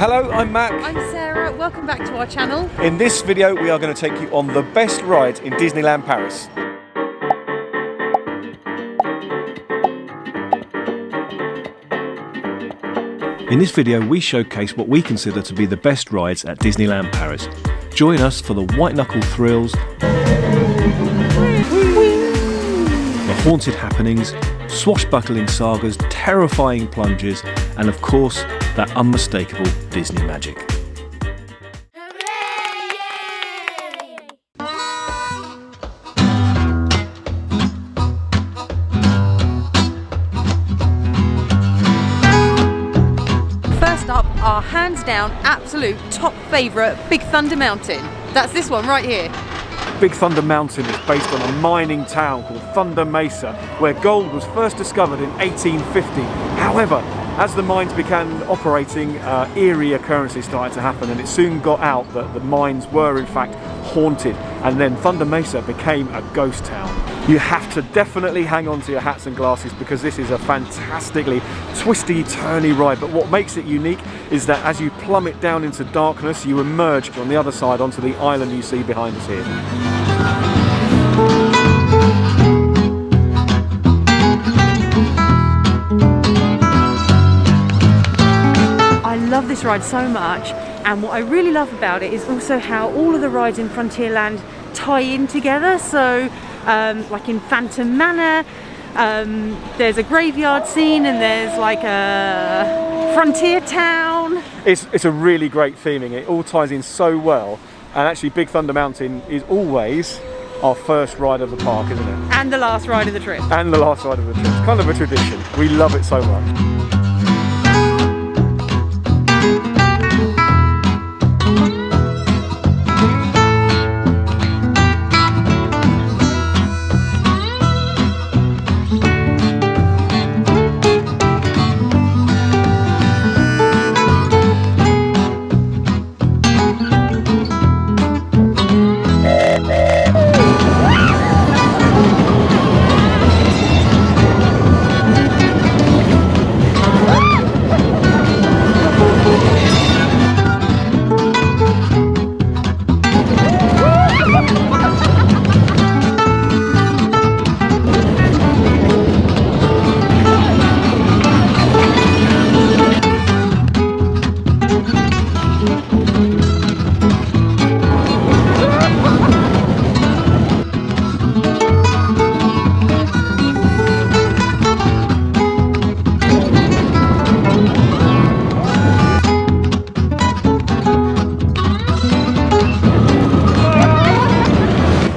Hello, I'm Mac. I'm Sarah. Welcome back to our channel. In this video, we are going to take you on the best rides in Disneyland Paris. In this video, we showcase what we consider to be the best rides at Disneyland Paris. Join us for the white-knuckle thrills, the haunted happenings, swashbuckling sagas, terrifying plunges, and of course, that unmistakable Disney magic. First up, our hands down absolute top favourite Big Thunder Mountain. That's this one right here. Big Thunder Mountain is based on a mining town called Thunder Mesa, where gold was first discovered in 1850. However, as the mines began operating, eerie occurrences started to happen, and it soon got out that the mines were in fact haunted, and then Thunder Mesa became a ghost town. You have to definitely hang on to your hats and glasses because this is a fantastically twisty, turny ride, but what makes it unique is that as you plummet down into darkness, you emerge on the other side onto the island you see behind us here. I love this ride so much, and what I really love about it is also how all of the rides in Frontierland tie in together. So like in Phantom Manor, there's a graveyard scene and there's like a frontier town. It's a really great theming. It all ties in so well, and actually Big Thunder Mountain is always our first ride of the park, isn't it? And the last ride of the trip. And the last ride of the trip. It's kind of a tradition. We love it so much.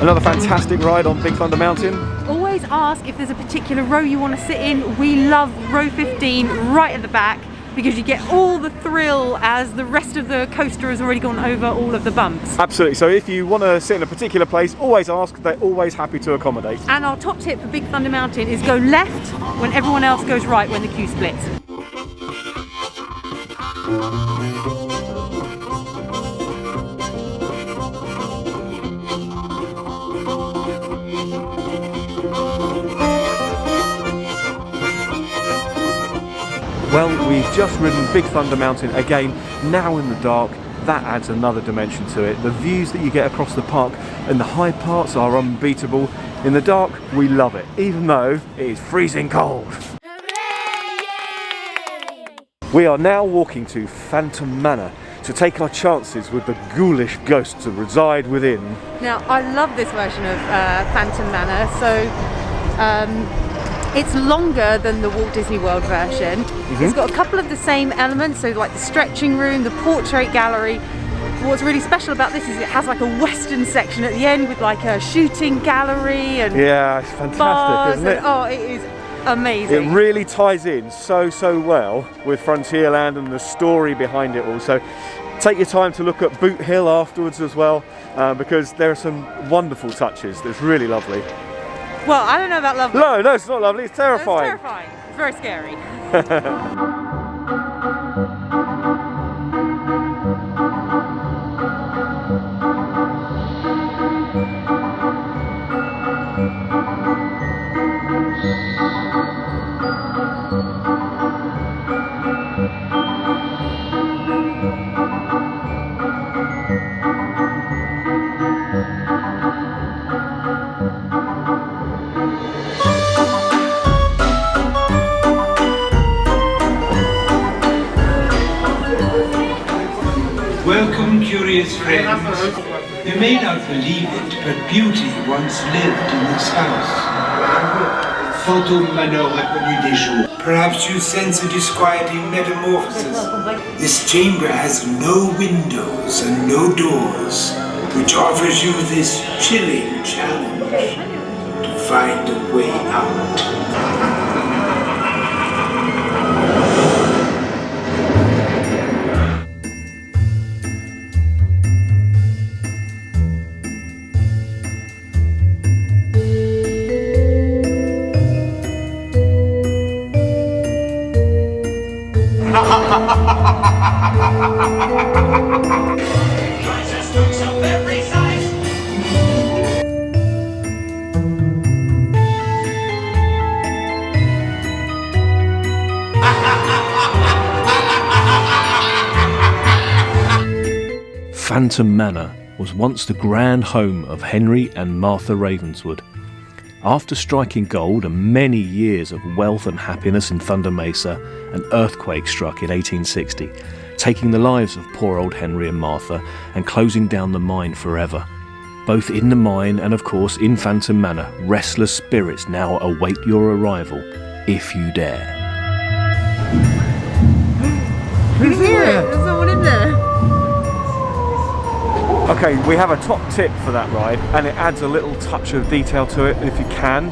Another fantastic ride on Big Thunder Mountain. Always ask if there's a particular row you want to sit in. We love row 15 right at the back because you get all the thrill as the rest of the coaster has already gone over all of the bumps. Absolutely, so if you want to sit in a particular place, always ask, they're always happy to accommodate. And our top tip for Big Thunder Mountain is go left when everyone else goes right when the queue splits. Well, we've just ridden Big Thunder Mountain again, now in the dark. That adds another dimension to it. The views that you get across the park and the high parts are unbeatable. In the dark, we love it, even though it is freezing cold. We are now walking to Phantom Manor to take our chances with the ghoulish ghosts that reside within. Now, I love this version of Phantom Manor. So it's longer than the Walt Disney World version. It's got a couple of the same elements, so like the stretching room, the portrait gallery. What's really special about this is it has like a western section at the end with like a shooting gallery and yeah, it's fantastic, isn't it? Oh, it is amazing. It really ties in so well with Frontierland and the story behind it all. So take your time to look at Boot Hill afterwards as well, because there are some wonderful touches. It's really lovely. Well, I don't know about lovely. No, it's not lovely, it's terrifying. It's terrifying. It's very scary. Welcome, curious friends. You may not believe it, but beauty once lived in this house. Fantôme Manor a connu des jours. Perhaps you sense a disquieting metamorphosis. This chamber has no windows and no doors, which offers you this chilling challenge to find a way out. Phantom Manor was once the grand home of Henry and Martha Ravenswood. After striking gold and many years of wealth and happiness in Thunder Mesa, an earthquake struck in 1860, taking the lives of poor old Henry and Martha and closing down the mine forever. Both in the mine and of course in Phantom Manor, restless spirits now await your arrival, if you dare. Can you hear it? There's someone in there. Okay, we have a top tip for that ride, and it adds a little touch of detail to it if you can.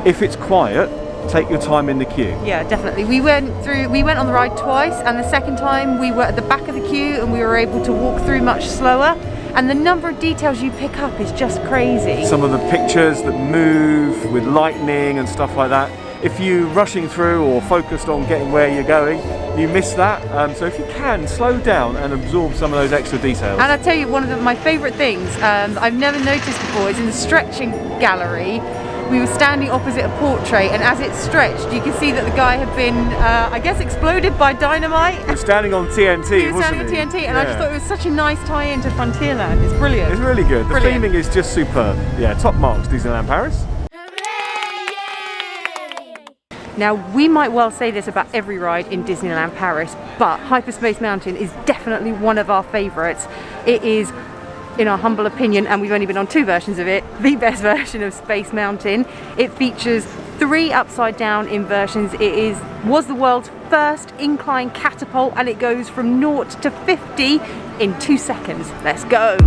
If it's quiet, take your time in the queue. Yeah, definitely. We went on the ride twice, and the second time we were at the back of the queue and we were able to walk through much slower. And the number of details you pick up is just crazy. Some of the pictures that move with lightning and stuff like that. If you're rushing through or focused on getting where you're going, you miss that. So if you can, slow down and absorb some of those extra details. And I'll tell you, one of my favourite things I've never noticed before is in the stretching gallery. We were standing opposite a portrait, and as it stretched, you could see that the guy had been, I guess, exploded by dynamite. He was standing on TNT, He was standing on TNT, and I just thought it was such a nice tie-in to Frontierland. It's brilliant. It's really good. The Brilliant. theming is just superb. Yeah, top marks, Disneyland Paris. Now, we might well say this about every ride in Disneyland Paris, but Hyperspace Mountain is definitely one of our favourites. It is, in our humble opinion, and we've only been on 2 versions of it, the best version of Space Mountain. It features 3 upside down inversions. It was the world's first incline catapult, and it goes from 0 to 50 in 2 seconds. Let's go.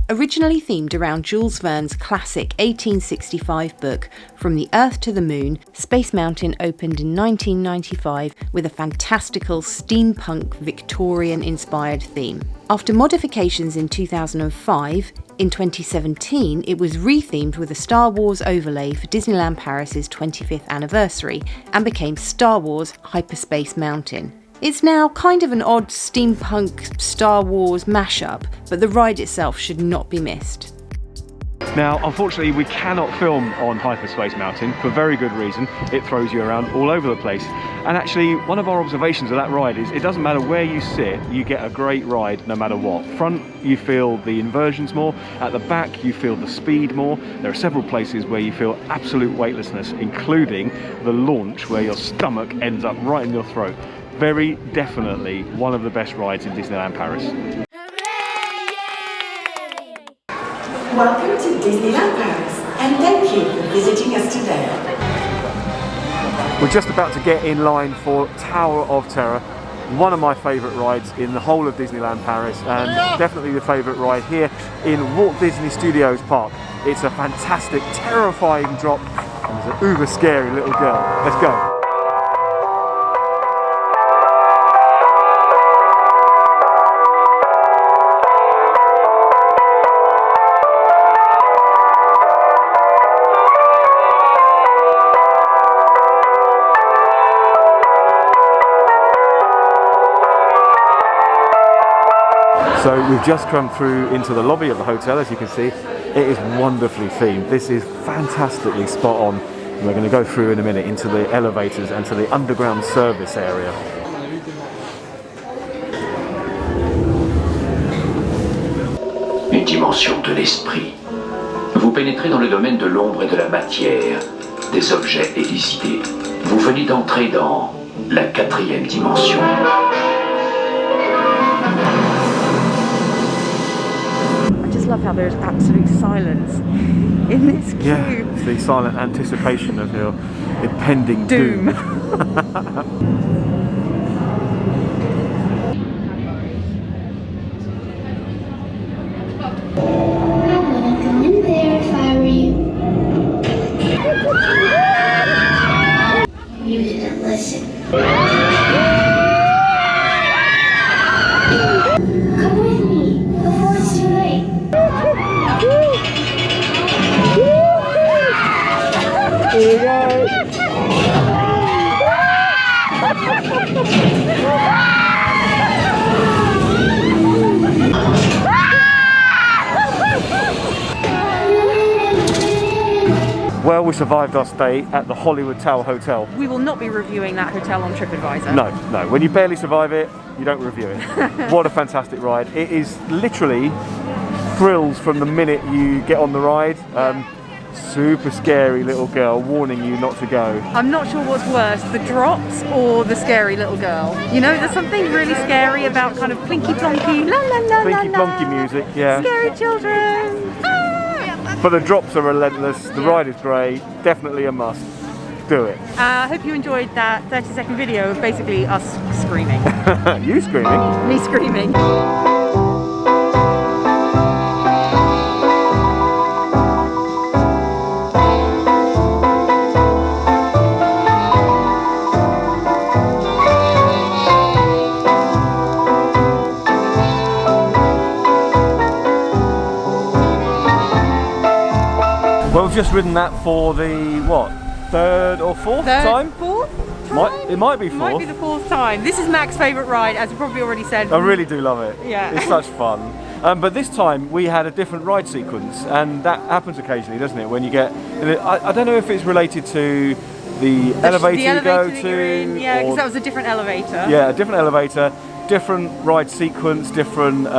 Originally themed around Jules Verne's classic 1865 book, From the Earth to the Moon, Space Mountain opened in 1995 with a fantastical steampunk Victorian-inspired theme. After modifications in 2005, in 2017 it was rethemed with a Star Wars overlay for Disneyland Paris's 25th anniversary and became Star Wars Hyperspace Mountain. It's now kind of an odd steampunk Star Wars mashup, but the ride itself should not be missed. Now, unfortunately, we cannot film on Hyperspace Mountain for very good reason. It throws you around all over the place. And actually, one of our observations of that ride is it doesn't matter where you sit, you get a great ride no matter what. Front, you feel the inversions more. At the back, you feel the speed more. There are several places where you feel absolute weightlessness, including the launch where your stomach ends up right in your throat. Very definitely one of the best rides in Disneyland Paris. Welcome to Disneyland Paris, and thank you for visiting us today. We're just about to get in line for Tower of Terror, one of my favourite rides in the whole of Disneyland Paris, and definitely the favourite ride here in Walt Disney Studios Park. It's a fantastic, terrifying drop, and there's an uber scary little girl. Let's go. So we've just come through into the lobby of the hotel. As you can see, it is wonderfully themed. This is fantastically spot on. And we're going to go through in a minute into the elevators and to the underground service area. Une dimension de l'esprit. Vous pénétrez dans le domaine de l'ombre et de la matière, des objets et des idées. Vous venez d'entrer dans la 4e dimension. I just love how there's absolute silence in this queue. Yeah, it's the silent anticipation of your impending doom. You didn't listen. Come with me before it's too late. Here we go. Well, we survived our stay at the Hollywood Tower Hotel. We will not be reviewing that hotel on TripAdvisor. No, no. When you barely survive it, you don't review it. What a fantastic ride. It is literally thrills from the minute you get on the ride. Super scary little girl warning you not to go. I'm not sure what's worse, the drops or the scary little girl. You know, there's something really scary about kind of plinky plonky, la la la Plinky la, plonky music, yeah. Scary children. But the drops are relentless. The ride is great. Definitely a must. Do it. I hope you enjoyed that 30-second video of basically us screaming. You screaming? Me screaming. Well, we've just ridden that for the, what, third or fourth time? Fourth time? It might be fourth. Might be the fourth time. This is Mac's favourite ride, as we probably already said. I really do love it. Yeah. It's such fun. But this time we had a different ride sequence, and that happens occasionally, doesn't it? When you get, I don't know if it's related to the elevator you go that to. you're in. Yeah, because that was a different elevator. Yeah, a different elevator, different ride sequence, different.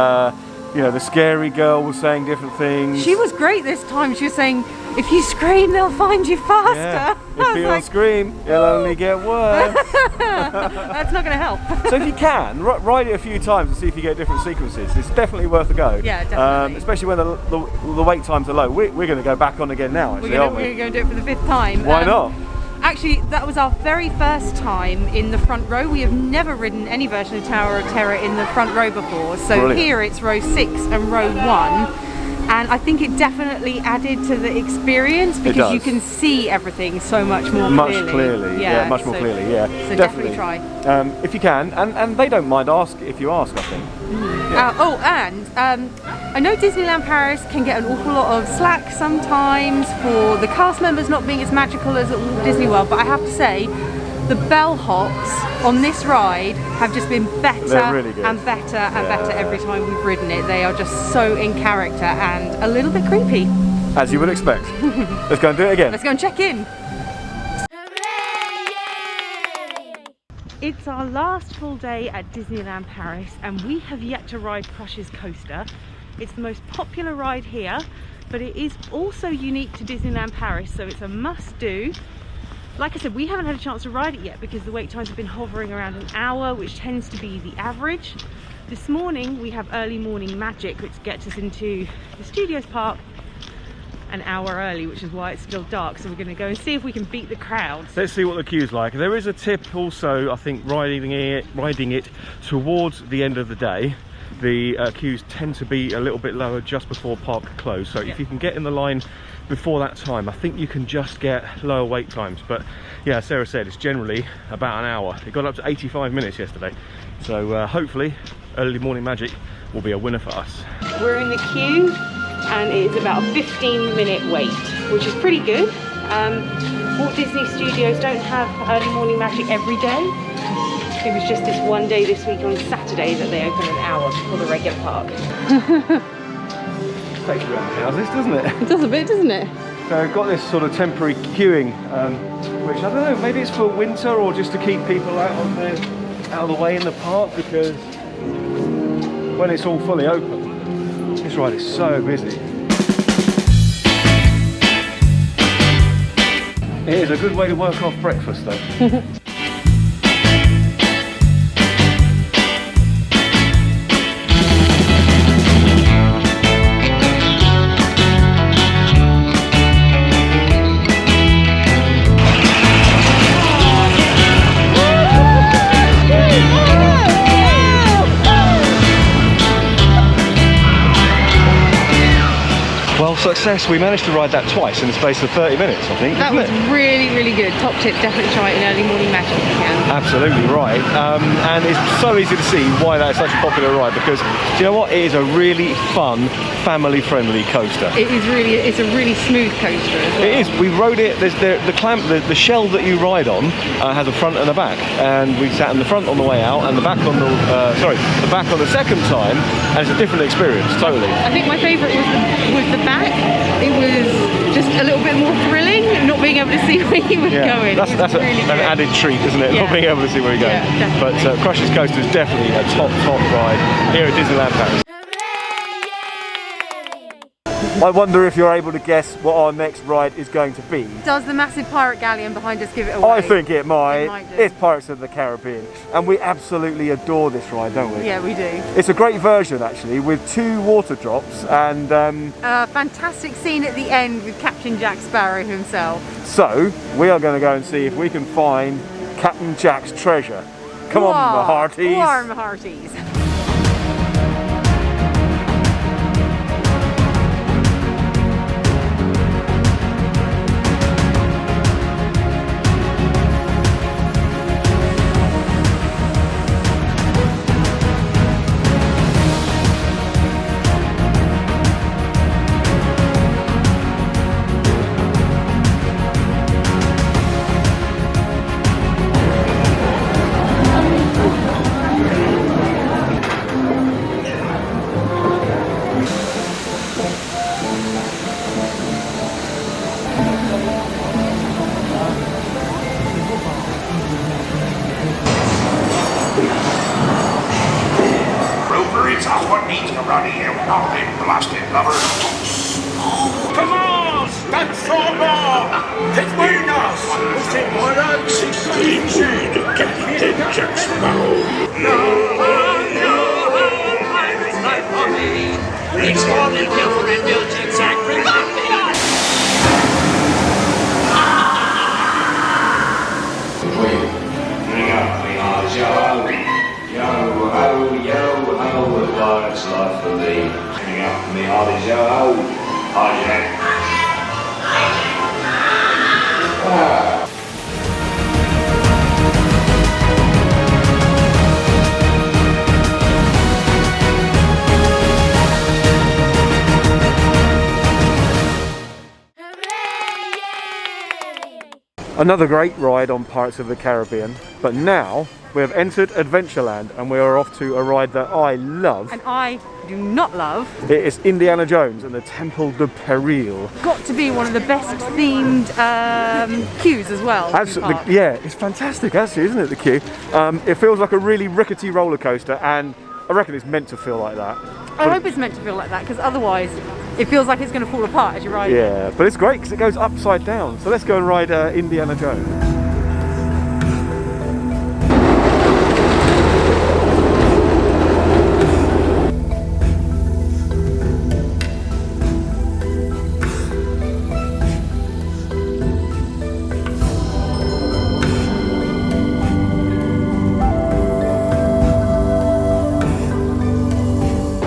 You know, the scary girl was saying different things. She was great this time. She was saying, if you scream, they'll find you faster. Yeah. If you don't scream, it'll only get worse. That's not going to help. So if you can, ride it a few times and see if you get different sequences. It's definitely worth a go. Yeah, definitely. Especially when the wait times are low. We're going to go back on again now, actually, aren't we? We're going to do it for the 5th time. Why not? Actually, that was our very first time in the front row. We have never ridden any version of Tower of Terror in the front row before. So Brilliant. Here it's row 6 and row 1. And I think it definitely added to the experience because you can see everything so much more clearly. Much clearly, yeah, much more clearly, yeah. So definitely try. If you can, and they don't mind if you ask, I think. I know Disneyland Paris can get an awful lot of slack sometimes for the cast members not being as magical as at Walt Disney World, but I have to say, the bellhops on this ride have just been better really good. and better and better every time we've ridden it. They are just so in character and a little bit creepy. As you would expect. Let's go and do it again. Let's go and check in. It's our last full day at Disneyland Paris and we have yet to ride Crush's coaster. It's the most popular ride here, but it is also unique to Disneyland Paris, so it's a must-do. Like I said, we haven't had a chance to ride it yet because the wait times have been hovering around an hour, which tends to be the average. This morning we have early morning magic, which gets us into the Studios Park an hour early, which is why it's still dark. So we're going to go and see if we can beat the crowds. Let's see what the queue's like. There is a tip also, I think, riding it towards the end of the day. The queues tend to be a little bit lower just before park close. So if you can get in the line before that time, I think you can just get lower wait times. But yeah, Sarah said it's generally about an hour. It got up to 85 minutes yesterday. So hopefully early morning magic will be a winner for us. We're in the queue and it's about a 15-minute wait, which is pretty good. Walt Disney Studios don't have early morning magic every day. It was just this one day this week on Saturday that they open an hour before the regular park. Takes you around the houses, doesn't it? It does a bit, doesn't it? So we've got this sort of temporary queuing, which I don't know, maybe it's for winter or just to keep people out of the way in the park, because when it's all fully open, this ride is so busy. It is a good way to work off breakfast though. Well, success. We managed to ride that twice in the space of 30 minutes, I think. That was really, really good. Top tip, definitely try it in early morning magic if you can. Absolutely right. And it's so easy to see why that is such a popular ride, because do you know what? It is a really fun, family-friendly coaster. It's a really smooth coaster as well. It is. We rode it. There's the shell that you ride on has a front and a back, and we sat in the front on the way out, and the back on the back on the second time, and it's a different experience totally. I think my favourite was the back. It was just a little bit more thrilling, not being able to see where you were going. That's really an added treat, isn't it? Yeah. Not being able to see where you're going. Yeah, but Crush's Coaster is definitely a top ride here at Disneyland Paris. I wonder if you're able to guess what our next ride is going to be. Does the massive pirate galleon behind us give it away? I think it might. It might do. It's Pirates of the Caribbean. And we absolutely adore this ride, don't we? Yeah, we do. It's a great version, actually, with 2 water drops and... a fantastic scene at the end with Captain Jack Sparrow himself. So, we are going to go and see if we can find Captain Jack's treasure. Come on, my hearties. Warm hearties. It's us what needs to run here with all them blasted lovers. Come on, stand strong on! Between us, who's in more than 16 Captain Jack Sparrow. Pirates like me. It's all the kill and building sacrifice. Bring up the odds, yo. Yo, ho, what life's life for me. Hang up me, oddies, yo, ho. Oh, yeah. Another great ride on Pirates of the Caribbean, but now we have entered Adventureland and we are off to a ride that I love. And I do not love. It is Indiana Jones and the Temple de Peril. Got to be one of the best themed queues as well. Absolutely, yeah, it's fantastic actually, isn't it, the queue? It feels like a really rickety roller coaster, and I reckon it's meant to feel like that. I hope it's meant to feel like that, because otherwise it feels like it's going to fall apart as you ride it. Yeah, but it's great because it goes upside down. So let's go and ride Indiana Jones.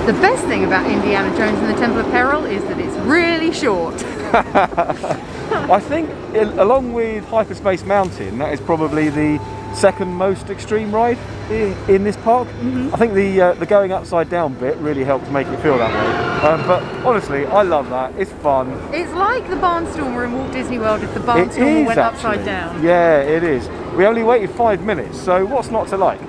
The best thing about Indiana Jones and the Temple of Peril is that it's really short. I think, along with Hyperspace Mountain, that is probably the second most extreme ride in this park. I think the going upside down bit really helped make it feel that way. But honestly, I love that. It's fun. It's like the Barnstormer in Walt Disney World if the Barnstormer went upside down. Yeah, it is. We only waited 5 minutes, so what's not to like?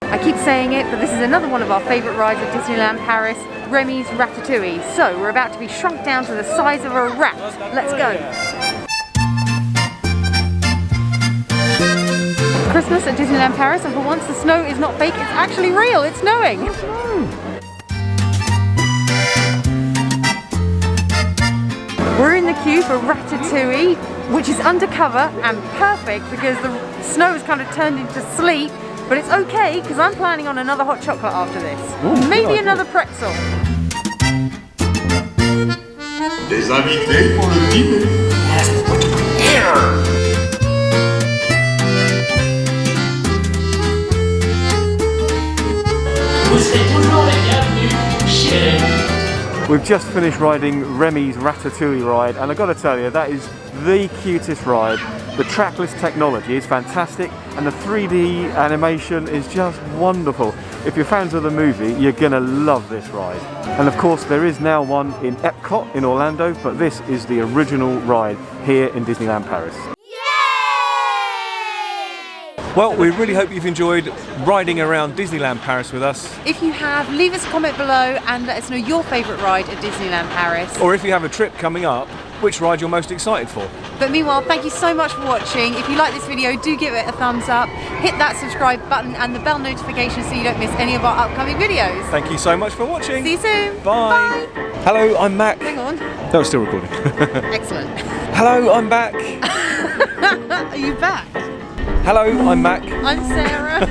I keep saying it, but this is another one of our favourite rides at Disneyland Paris, Remys Ratatouille. So we're about to be shrunk down to the size of a rat. Let's go. Christmas at Disneyland Paris, and for once the snow is not fake, it's actually real, it's snowing. We're in the queue for Ratatouille, which is undercover and perfect because the snow has kind of turned into sleet, but it's okay because I'm planning on another hot chocolate after this. Ooh, maybe good another pretzel. Des invités pour le dîner. Vous serez toujours les bienvenus chez We've just finished riding Remys Ratatouille ride, and I've got to tell you, that is the cutest ride. The trackless technology is fantastic, and the 3D animation is just wonderful. If you're fans of the movie, you're gonna love this ride. And of course, there is now one in Epcot in Orlando, but this is the original ride here in Disneyland Paris. Well, we really hope you've enjoyed riding around Disneyland Paris with us. If you have, leave us a comment below and let us know your favourite ride at Disneyland Paris. Or if you have a trip coming up, which ride you're most excited for. But meanwhile, thank you so much for watching. If you like this video, do give it a thumbs up, hit that subscribe button and the bell notification so you don't miss any of our upcoming videos. Thank you so much for watching. See you soon. Bye. Hello, I'm Mac. Hang on. No, it's still recording. Excellent. Hello, I'm back. Are you back? Hello, I'm Mac. I'm Sarah.